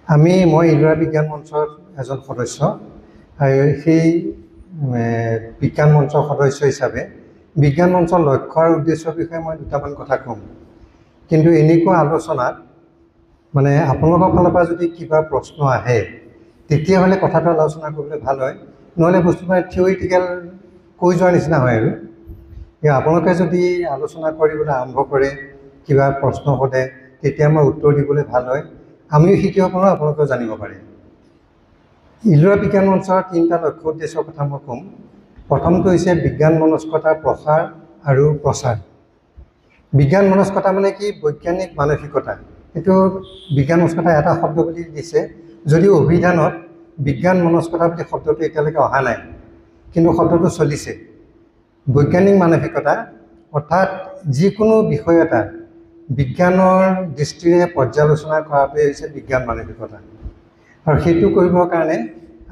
মই ইলোৰা বিজ্ঞান মঞ্চৰ এজন সদস্য আৰু সেই বিজ্ঞান মঞ্চৰ সদস্য হিচাপে বিজ্ঞান মঞ্চৰ লক্ষ্য আৰু উদ্দেশ্যৰ বিষয়ে মই দুটামান কথা ক'ম। কিন্তু এনেকুৱা আলোচনাত আপোনালোকৰ ফালৰ পৰা যদি কিবা প্ৰশ্ন আহে তেতিয়াহ'লে কথাটো আলোচনা কৰিবলৈ ভাল হয়, নহ'লে বস্তুটো থিয়ৰিটিকেল কৈ যোৱাৰ নিচিনা হয়। আৰু আপোনালোকে যদি আলোচনা কৰিবলৈ আৰম্ভ কৰে, কিবা প্ৰশ্ন সোধে, তেতিয়া মই উত্তৰ দিবলৈ ভাল হয়, আমিও শিকিব পাৰোঁ, আপোনালোকেও জানিব পাৰে। ইলোৰা বিজ্ঞান মঞ্চৰ তিনিটা লক্ষ্য উদ্দেশ্যৰ কথা মই ক'ম। প্ৰথমটো হৈছে বিজ্ঞান মনস্কতাৰ প্ৰসাৰ আৰু প্ৰচাৰ। বিজ্ঞান মনস্কতা মানে কি? বৈজ্ঞানিক মানসিকতা। এইটো বিজ্ঞান মনস্কতা এটা শব্দ বুলি দিছে, যদিও অভিধানত বিজ্ঞান মনস্কতা বুলি শব্দটো এতিয়ালৈকে অহা নাই, কিন্তু শব্দটো চলিছে। বৈজ্ঞানিক মানসিকতা অৰ্থাৎ যিকোনো বিষয় এটা বিজ্ঞানৰ দৃষ্টিৰে পৰ্যালোচনা কৰাটোৱে হৈছে বিজ্ঞান মানসিকতা। আৰু সেইটো কৰিবৰ কাৰণে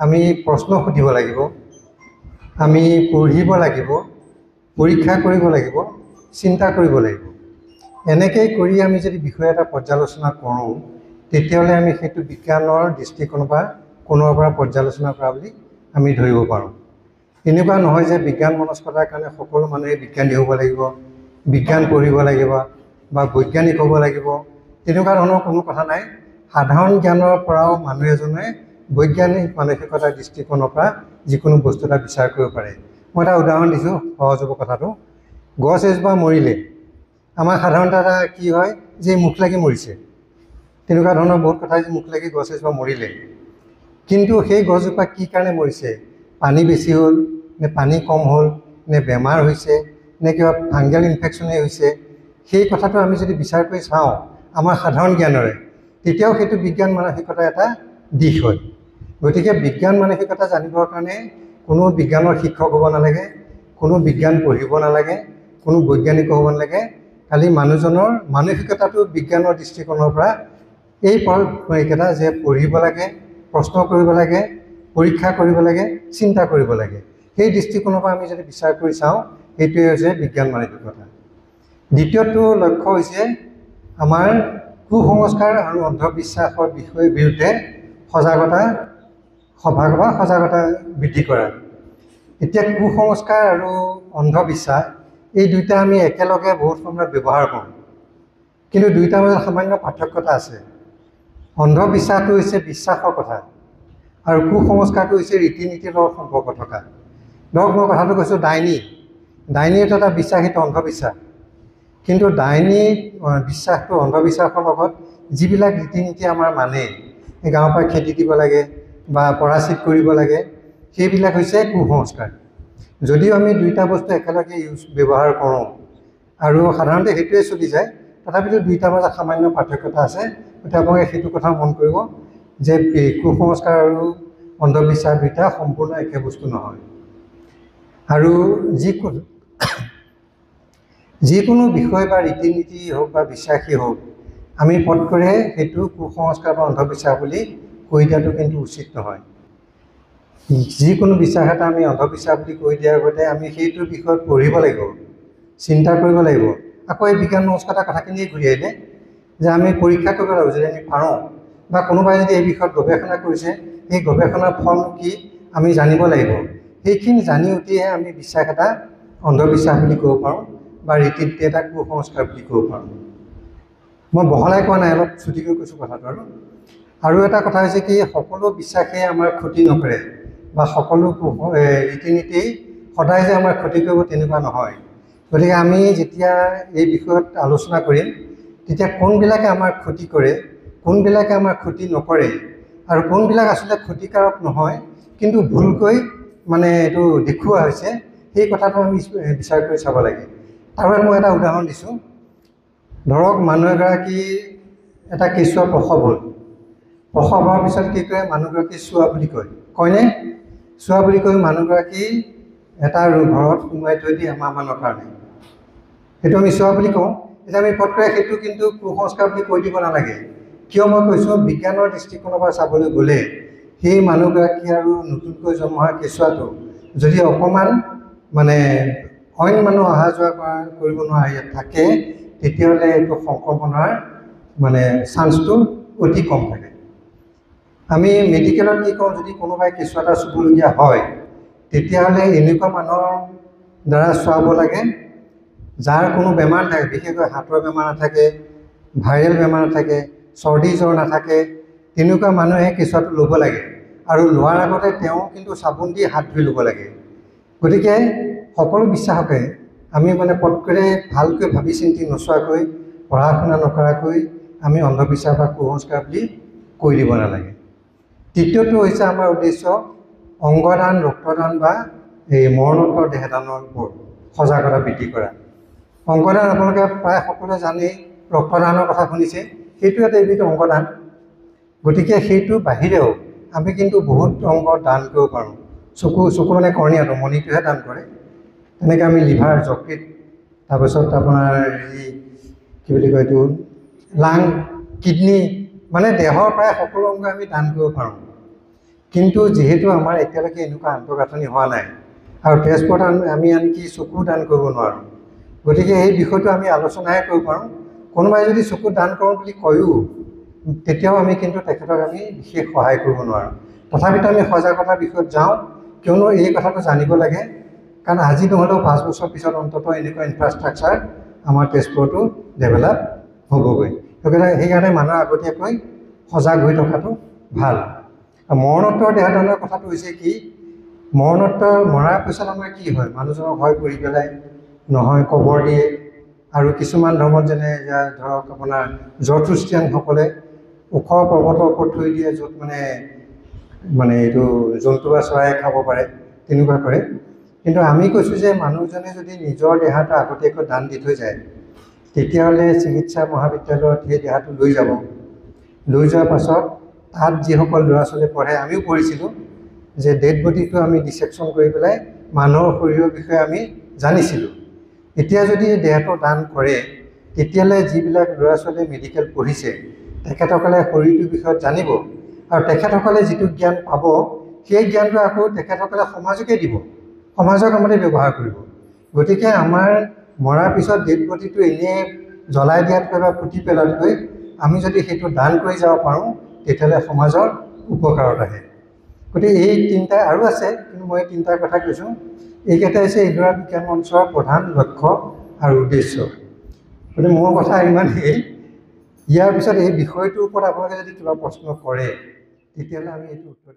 আমি প্ৰশ্ন সুধিব লাগিব, আমি পঢ়িব লাগিব, পৰীক্ষা কৰিব লাগিব, চিন্তা কৰিব লাগিব। এনেকৈ কৰি আমি যদি বিষয় এটা পৰ্যালোচনা কৰোঁ, তেতিয়াহ'লে আমি সেইটো বিজ্ঞানৰ দৃষ্টিকোণৰ পৰা কোণৰ পৰা পৰ্যালোচনা কৰা বুলি আমি ধৰিব পাৰোঁ। এনেকুৱা নহয় যে বিজ্ঞান মনস্কতাৰ কাৰণে সকলো মানুহে বিজ্ঞানী হ'ব লাগিব, বিজ্ঞান পঢ়িব লাগিব বা বৈজ্ঞানিক হ'ব লাগিব, তেনেকুৱা ধৰণৰ কোনো কথা নাই। সাধাৰণ জ্ঞানৰ পৰাও মানুহ এজনে বৈজ্ঞানিক মানসিকতাৰ দৃষ্টিকোণৰ পৰা যিকোনো বস্তু এটা বিচাৰ কৰিব পাৰে। মই এটা উদাহৰণ দিছোঁ, সহজ হ'ব কথাটো। গছ এজোপা মৰিলে আমাৰ সাধাৰণতে এটা কি হয় যে মুখ লাগি মৰিছে, তেনেকুৱা ধৰণৰ বহুত কথা যে মুখ লাগি গছ এজোপা মৰিলে। কিন্তু সেই গছজোপা কি কাৰণে মৰিছে? পানী বেছি হ'ল নে পানী কম হ'ল নে বেমাৰ হৈছে নে কিবা ফাংগেল ইনফেকশ্যনেই হৈছে? সেই কথাটো আমি যদি বিচাৰ কৰি চাওঁ আমাৰ সাধাৰণ জ্ঞানেৰে, তেতিয়াও সেইটো বিজ্ঞান মানসিকতাৰ এটা দিশ হয়। গতিকে বিজ্ঞান মানসিকতা জানিবৰ কাৰণে কোনো বিজ্ঞানৰ শিক্ষক হ'ব নালাগে, কোনো বিজ্ঞান পঢ়িব নালাগে, কোনো বৈজ্ঞানিক হ'ব নালাগে। খালি মানুহজনৰ মানসিকতাটো বিজ্ঞানৰ দৃষ্টিকোণৰ পৰা এই মানসিকতা যে পঢ়িব লাগে, প্ৰশ্ন কৰিব লাগে, পৰীক্ষা কৰিব লাগে, চিন্তা কৰিব লাগে, সেই দৃষ্টিকোণৰ পৰা আমি যদি বিচাৰ কৰি চাওঁ, সেইটোৱে হৈছে বিজ্ঞান মানসিকতা। দ্বিতীয়টো লক্ষ্য হৈছে আমাৰ কুসংস্কাৰ আৰু অন্ধবিশ্বাসৰ বিৰুদ্ধে সজাগতা বৃদ্ধি কৰা। এতিয়া কুসংস্কাৰ আৰু অন্ধবিশ্বাস এই দুইটা আমি একেলগে বহুত সময়ত ব্যৱহাৰ কৰোঁ, কিন্তু দুইটাৰ মাজত সামান্য পাৰ্থক্যতা আছে। অন্ধবিশ্বাসটো হৈছে বিশ্বাসৰ কথা আৰু কুসংস্কাৰটো হৈছে ৰীতি নীতিৰ লগত সম্পৰ্ক থকা। ধৰক মই কথাটো কৈছোঁ, ডাইনী এইটো এটা বিশ্বাস, সেইটো অন্ধবিশ্বাস। কিন্তু ডাইনী বিশ্বাসটো অন্ধবিশ্বাসৰ লগত যিবিলাক ৰীতি নীতি আমাৰ গাঁৱৰ পৰা খেদি দিব লাগে বা পৰাচিত কৰিব লাগে, সেইবিলাক হৈছে কুসংস্কাৰ। যদিও আমি দুইটা বস্তু একেলগে ব্যৱহাৰ কৰোঁ আৰু সাধাৰণতে সেইটোৱে চলি যায়, তথাপিতো দুইটাৰ মাজত সামান্য পাৰ্থক্যতা আছে। গতিকে আপোনালোকে সেইটো কথা মন কৰিব যে কুসংস্কাৰ আৰু অন্ধবিশ্বাস দুইটা সম্পূৰ্ণ একে বস্তু নহয়। আৰু যিকোনো বিষয় বা ৰীতি নীতি হওক বা বিশ্বাসেই হওক, আমি পটকৰে সেইটো কুসংস্কাৰ বা অন্ধবিশ্বাস বুলি কৈ দিয়াটো কিন্তু উচিত নহয়। যিকোনো বিশ্বাস এটা আমি অন্ধবিশ্বাস বুলি কৈ দিয়াৰ আগতে আমি সেইটো বিষয়ত পঢ়িব লাগিব, চিন্তা কৰিব লাগিব। আকৌ এই বিজ্ঞান মনস্কতাৰ কথাখিনিয়ে ঘূৰি আহিলে যে আমি পৰীক্ষা কৰিব লাগিব, যদি আমি পাৰোঁ বা কোনোবাই যদি এই বিষয়ত গৱেষণা কৰিছে, সেই গৱেষণাৰ ফল কি আমি জানিব লাগিব। সেইখিনি জানি উঠিহে আমি বিশ্বাস এটা অন্ধবিশ্বাস বুলি ক'ব পাৰোঁ বা ৰীতি নীতি এটা কুসংস্কাৰ বুলি ক'ব পাৰোঁ। মই বহলাই কোৱা নাই, অলপ ছুটিকৈ কৈছোঁ কথাটো। আৰু এটা কথা হৈছে কি, সকলো বিশ্বাসে আমাৰ ক্ষতি নকৰে বা সকলো ৰীতি নীতি সদায় যে আমাৰ ক্ষতি কৰিব তেনেকুৱা নহয়। গতিকে আমি যেতিয়া এই বিষয়ত আলোচনা কৰিম, তেতিয়া কোনবিলাকে আমাৰ ক্ষতি কৰে, কোনবিলাকে আমাৰ ক্ষতি নকৰে আৰু কোনবিলাক আচলতে ক্ষতিকাৰক নহয় কিন্তু ভুলকৈ এইটো দেখুওৱা হৈছে, সেই কথাটো আমি বিচাৰ কৰি চাব লাগে। আৰু মই এটা উদাহৰণ দিছোঁ। ধৰক মানুহ এগৰাকী এটা কেঁচুৱা প্ৰসৱ হ'ল, প্ৰসৱ হোৱাৰ পিছত কি কয়, মানুহগৰাকী চোৱা বুলি কয়নে? চোৱা বুলি কৈ মানুহগৰাকী এটা ঘৰত সোমোৱাই থৈ দিয়ে এমাহমানৰ কাৰণে, সেইটো আমি চোৱা বুলি কওঁ। এতিয়া আমি পটকৰে সেইটো কিন্তু কুসংস্কাৰ বুলি কৈ দিব নালাগে। কিয় মই কৈছোঁ, বিজ্ঞানৰ দৃষ্টিকোণৰ পৰা চাবলৈ গ'লে সেই মানুহগৰাকী আৰু নতুনকৈ জন্ম হোৱা কেঁচুৱাটো যদি অকণমান অইন মানুহ অহা যোৱা কৰিব নোৱাৰা ইয়াত থাকে, তেতিয়াহ'লে এইটো সংক্ৰমণৰ চান্সটো অতি কম থাকে। আমি মেডিকেলত কি কওঁ, যদি কোনোবাই কেঁচুৱা এটা চুবলগীয়া হয় তেতিয়াহ'লে এনেকুৱা মানুহৰ দ্বাৰা চুৱাব লাগে যাৰ কোনো বেমাৰ নাথাকে, বিশেষকৈ হাতৰ বেমাৰ নাথাকে, ভাইৰেল বেমাৰ নাথাকে, চৰ্দি জ্বৰ নাথাকে, তেনেকুৱা মানুহে কেঁচুৱাটো ল'ব লাগে। আৰু লোৱাৰ আগতে তেওঁ কিন্তু চাবোন দি হাত ধুই ল'ব লাগে। গতিকে সকলো বিশ্বাসকে আমি মানে পটকৰে ভালকৈ ভাবি চিন্তি নোচোৱাকৈ, পঢ়া শুনা নকৰাকৈ আমি অন্ধবিশ্বাস বা কুসংস্কাৰ বুলি কৈ দিব নালাগে। তৃতীয়টো হৈছে আমাৰ উদ্দেশ্য অংগদান, ৰক্তদান বা এই মৰণোত্তৰ দেহদানৰ ওপৰত সজাগতা বৃদ্ধি কৰা। অংগদান আপোনালোকে প্ৰায় সকলোৱে জানেই, ৰক্তদানৰ কথা শুনিছে, সেইটো এটা এবিধ অংগদান। গতিকে সেইটোৰ বাহিৰেও আমি কিন্তু বহুত অংগ দান কৰিব পাৰোঁ। চকু মানে কৰ্ণিয়াটো, মণিটোহে দান কৰে। তেনেকৈ আমি লিভাৰ, যকৃত, তাৰপিছত আপোনাৰ কি বুলি কয় এইটো লাং, কিডনী, মানে দেহৰ প্ৰায় সকলো অংগ আমি দান কৰিব পাৰোঁ। কিন্তু যিহেতু আমাৰ এতিয়ালৈকে এনেকুৱা আন্তঃগাঁথনি হোৱা নাই আৰু তেজপুৰত আমি আনকি চকু দান কৰিব নোৱাৰোঁ, গতিকে এই বিষয়টো আমি আলোচনাহে কৰিব পাৰোঁ। কোনোবাই যদি চকু দান কৰোঁ বুলি কয়ো তেতিয়াও আমি কিন্তু তেখেতক আমি বিশেষ সহায় কৰিব নোৱাৰোঁ। তথাপিতো আমি সজাগতাৰ বিষয়ত যাওঁ, কিয়নো এই কথাটো জানিব লাগে, কাৰণ আজি নহ'লেও 5 বছৰ পিছত অন্ততঃ এনেকুৱা ইনফ্ৰাষ্ট্ৰাকচাৰ আমাৰ তেজপুৰতো ডেভেলপ হ'বগৈ। সেইকাৰণে মানুহ আগতীয়াকৈ সজাগ হৈ থকাটো ভাল। মৰণোত্তৰ দেহদানৰ কথাটো হৈছে কি, মৰণোত্তৰ মৰাৰ পিছত আমাৰ কি হয়, মানুহজনক হয় পৰি পেলাই, নহয় কবৰ দিয়ে। আৰু কিছুমান ধৰ্মত যেনে ধৰক আপোনাৰ জৰথুষ্ট্ৰিয়ানসকলে ওখ পৰ্বতৰ ওপৰত থৈ দিয়ে, য'ত মানে এইটো জন্তু বা চৰাই খাব পাৰে, তেনেকুৱা কৰে। কিন্তু আমি কৈছোঁ যে মানুহজনে যদি নিজৰ দেহাটো আগতীয়াকৈ দান দি থৈ যায়, তেতিয়াহ'লে চিকিৎসা মহাবিদ্যালয়ত সেই দেহাটো লৈ যাব। লৈ যোৱাৰ পাছত তাত যিসকল ল'ৰা ছোৱালী পঢ়ে, আমিও পঢ়িছিলোঁ যে ডেড বডিটো আমি ডিছেকশ্যন কৰি পেলাই মানুহৰ শৰীৰৰ বিষয়ে আমি জানিছিলোঁ। এতিয়া যদি দেহটো দান কৰে, তেতিয়াহ'লে যিবিলাক ল'ৰা ছোৱালীয়ে মেডিকেল পঢ়িছে তেখেতসকলে শৰীৰটোৰ বিষয়ত জানিব, আৰু তেখেতসকলে যিটো জ্ঞান পাব সেই জ্ঞানটো আকৌ তেখেতসকলে সমাজকে দিব, সমাজৰ কামতে ব্যৱহাৰ কৰিব। গতিকে আমাৰ মৰাৰ পিছত ডেড বডিটো এনেই জ্বলাই দিয়াতকৈ বা পুতি পেলোৱাতকৈ আমি যদি সেইটো দান কৰি যাব পাৰোঁ, তেতিয়াহ'লে সমাজৰ উপকাৰত আহে। গতিকে এই তিনিটা আৰু আছে, কিন্তু মই 3টাৰ কথা কৈছোঁ। এইকেইটা হৈছে ইডৰা বিজ্ঞান মঞ্চৰ প্ৰধান লক্ষ্য আৰু উদ্দেশ্য। গতিকে মোৰ কথা ইমানেই। ইয়াৰ পিছত এই বিষয়টোৰ ওপৰত আপোনালোকে যদি কিবা প্ৰশ্ন কৰে, তেতিয়াহ'লে আমি এইটো উত্তৰ